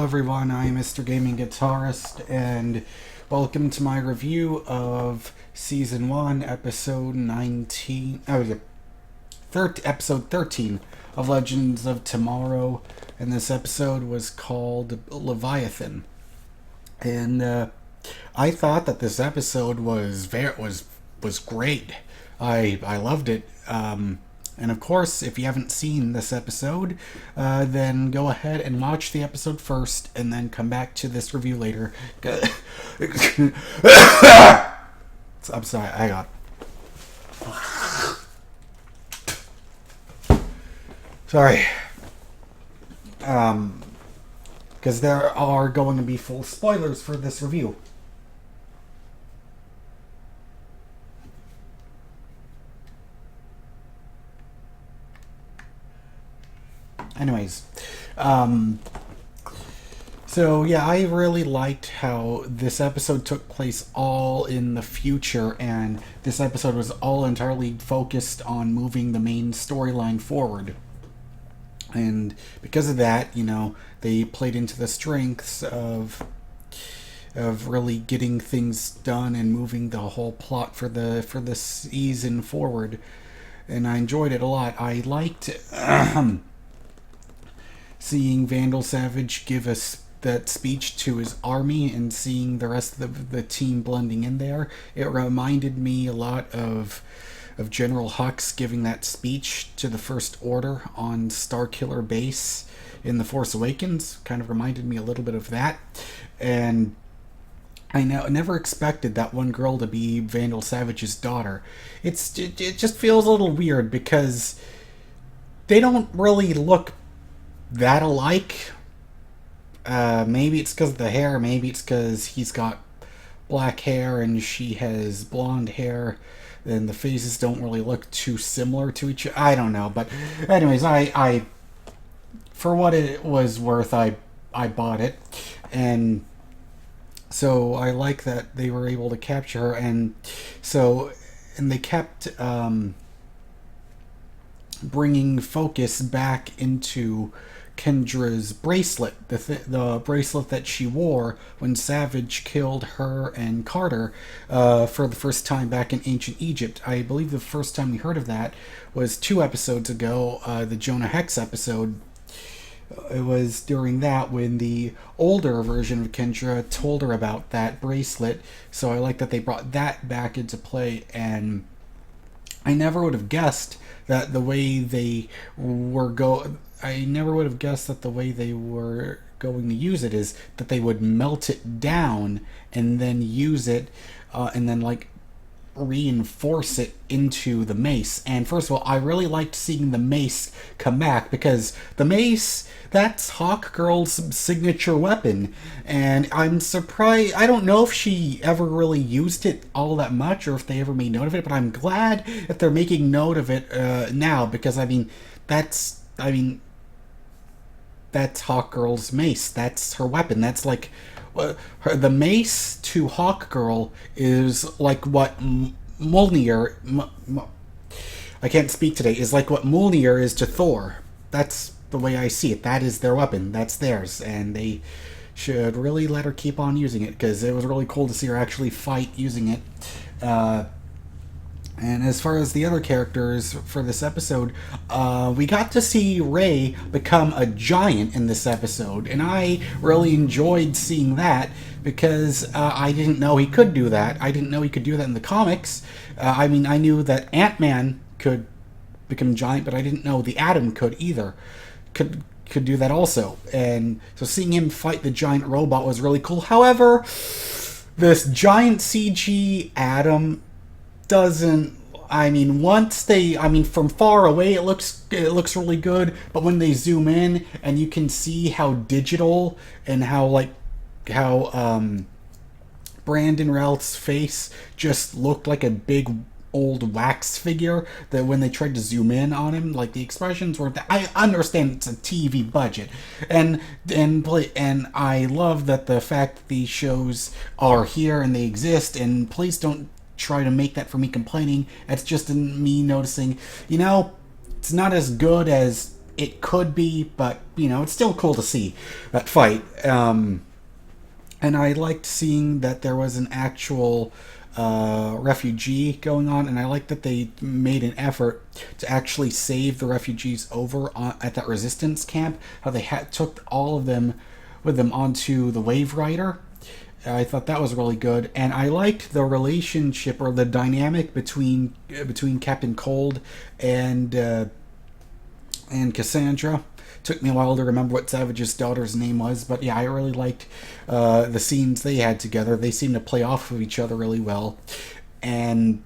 everyone, I'm MrGamingGuitarist, and welcome to my review of Season 1, Episode 19, Episode 13 of Legends of Tomorrow, and this episode was called Leviathan. And I thought that this episode was great. I loved it. And of course, if you haven't seen this episode, then go ahead and watch the episode first, and then come back to this review later. I'm sorry, I got... Sorry. Because there are going to be full spoilers for this review. Anyways, so yeah, I really liked how this episode took place all in the future, and this episode was all entirely focused on moving the main storyline forward. And because of that, you know, they played into the strengths of really getting things done and moving the whole plot for the season forward. And I enjoyed it a lot. I liked seeing Vandal Savage give us that speech to his army and seeing the rest of the team blending in there. It reminded me a lot of General Hux giving that speech to the First Order on Starkiller Base in The Force Awakens. Kind of reminded me a little bit of that. And I never expected that one girl to be Vandal Savage's daughter. It just feels a little weird because they don't really look that alike. Maybe it's because of the hair, maybe it's because he's got black hair and she has blonde hair, and the faces don't really look too similar to each other. I don't know, but anyways, I for what it was worth, I bought it, and so I like that they were able to capture her, and they kept bringing focus back into Kendra's bracelet, the bracelet that she wore when Savage killed her and Carter for the first time back in ancient Egypt. I believe the first time we heard of that was 2 episodes ago, the Jonah Hex episode. It was during that when the older version of Kendra told her about that bracelet, so I like that they brought that back into play, and I never would have guessed that the way they were going to use it is that they would melt it down and then use it and then like reinforce it into the mace. And first of all, I really liked seeing the mace come back, because the mace, that's Hawkgirl's signature weapon, and I'm surprised. I don't know if she ever really used it all that much or if they ever made note of it, but I'm glad that they're making note of it now, because that's Hawkgirl's mace. That's her weapon. That's like the mace to Hawkgirl is like what Mjolnir. I can't speak today. Is like what Mjolnir is to Thor. That's the way I see it. That is their weapon. That's theirs, and they should really let her keep on using it, because it was really cool to see her actually fight using it. And as far as the other characters for this episode, we got to see Ray become a giant in this episode, and I really enjoyed seeing that, because I didn't know he could do that. I didn't know he could do that in the comics. I knew that Ant-Man could become giant, but I didn't know the Atom could either. Could do that also. And so seeing him fight the giant robot was really cool. However, this giant CG Atom doesn't, from far away it looks really good, but when they zoom in and you can see how digital and how Brandon Routh's face just looked like a big old wax figure, that when they tried to zoom in on him, like the expressions were, I understand it's a TV budget, and I love that the fact that these shows are here and they exist, and please don't try to make that for me complaining. It's just me noticing, it's not as good as it could be, but it's still cool to see that fight. And I liked seeing that there was an actual refugee going on, and I like that they made an effort to actually save the refugees over at that resistance camp. How they took all of them with them onto the Wave Rider. I thought that was really good, and I liked the relationship or the dynamic between Captain Cold and Cassandra. Took me a while to remember what Savage's daughter's name was, but yeah, I really liked the scenes they had together. They seemed to play off of each other really well, and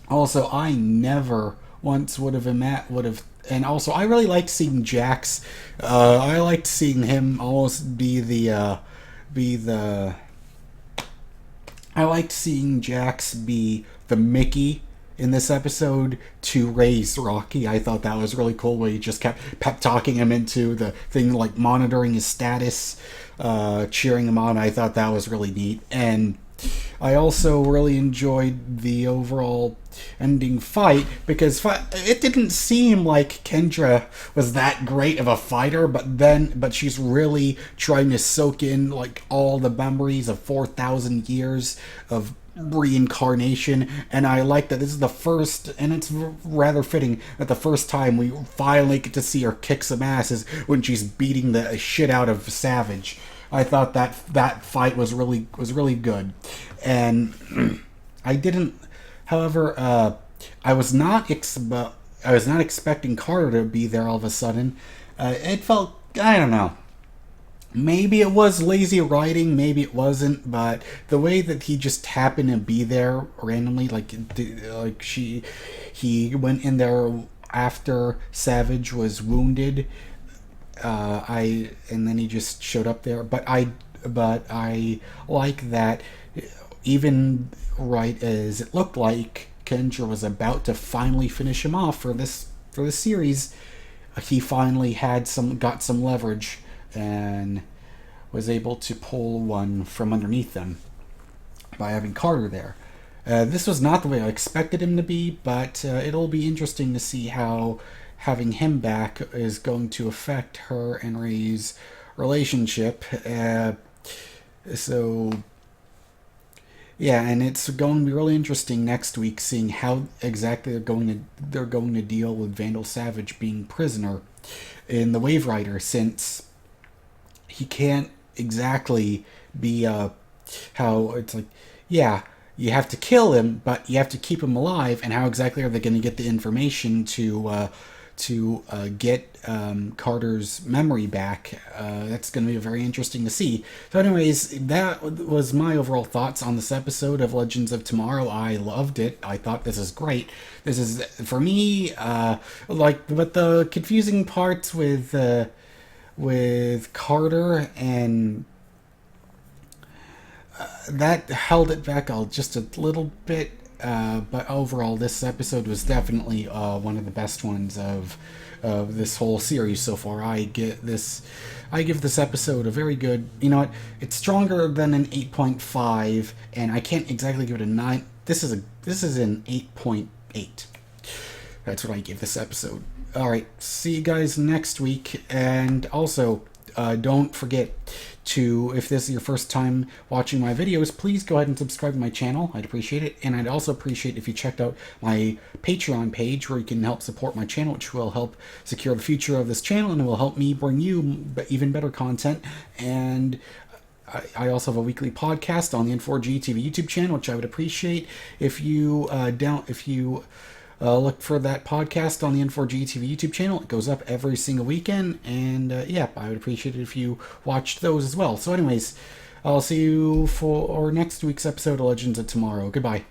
also I never once would have, and also I really liked seeing Jax. I liked seeing him almost I liked seeing Jax be the Mickey in this episode to raise Rocky. I thought that was really cool, where he just kept pep talking him into the thing, like monitoring his status, cheering him on. I thought that was really neat. And I also really enjoyed the overall ending fight, because it didn't seem like Kendra was that great of a fighter, but she's really trying to soak in like all the memories of 4,000 years of reincarnation. And I like that this is the first, and it's rather fitting that the first time we finally get to see her kick some ass is when she's beating the shit out of Savage. I thought that fight was really good, and I didn't. However, I was not expecting Carter to be there all of a sudden. It felt, I don't know. Maybe it was lazy writing, maybe it wasn't, but the way that he just happened to be there randomly, he went in there after Savage was wounded. And then he just showed up there. But I like that, even right as it looked like Kendra was about to finally finish him off for this series, he finally got some leverage and was able to pull one from underneath them by having Carter there. This was not the way I expected him to be, but it'll be interesting to see how having him back is going to affect her and Ray's relationship. So yeah, and it's going to be really interesting next week, seeing how exactly they're going to deal with Vandal Savage being prisoner in the Wave Rider, since he can't exactly be how it's like, yeah, you have to kill him, but you have to keep him alive. And how exactly are they going to get the information to get Carter's memory back? That's going to be very interesting to see. So anyways, that was my overall thoughts on this episode of Legends of Tomorrow. I loved it. I thought this is great. This is, for me, but the confusing parts with Carter, and that held it back just a little bit. But overall, this episode was definitely one of the best ones of this whole series so far. I give this episode a very good. You know what? It's stronger than an 8.5, and I can't exactly give it a 9. This is an 8.8. That's what I give this episode. All right, see you guys next week, and also don't forget to, if this is your first time watching my videos, please go ahead and subscribe to my channel. I'd appreciate it. And I'd also appreciate if you checked out my Patreon page, where you can help support my channel, which will help secure the future of this channel and will help me bring you even better content. And I also have a weekly podcast on the N4G TV YouTube channel, which I would appreciate if you look for that podcast on the N4G TV YouTube channel. It goes up every single weekend, and yeah, I would appreciate it if you watched those as well. So anyways, I'll see you for next week's episode of Legends of Tomorrow. Goodbye.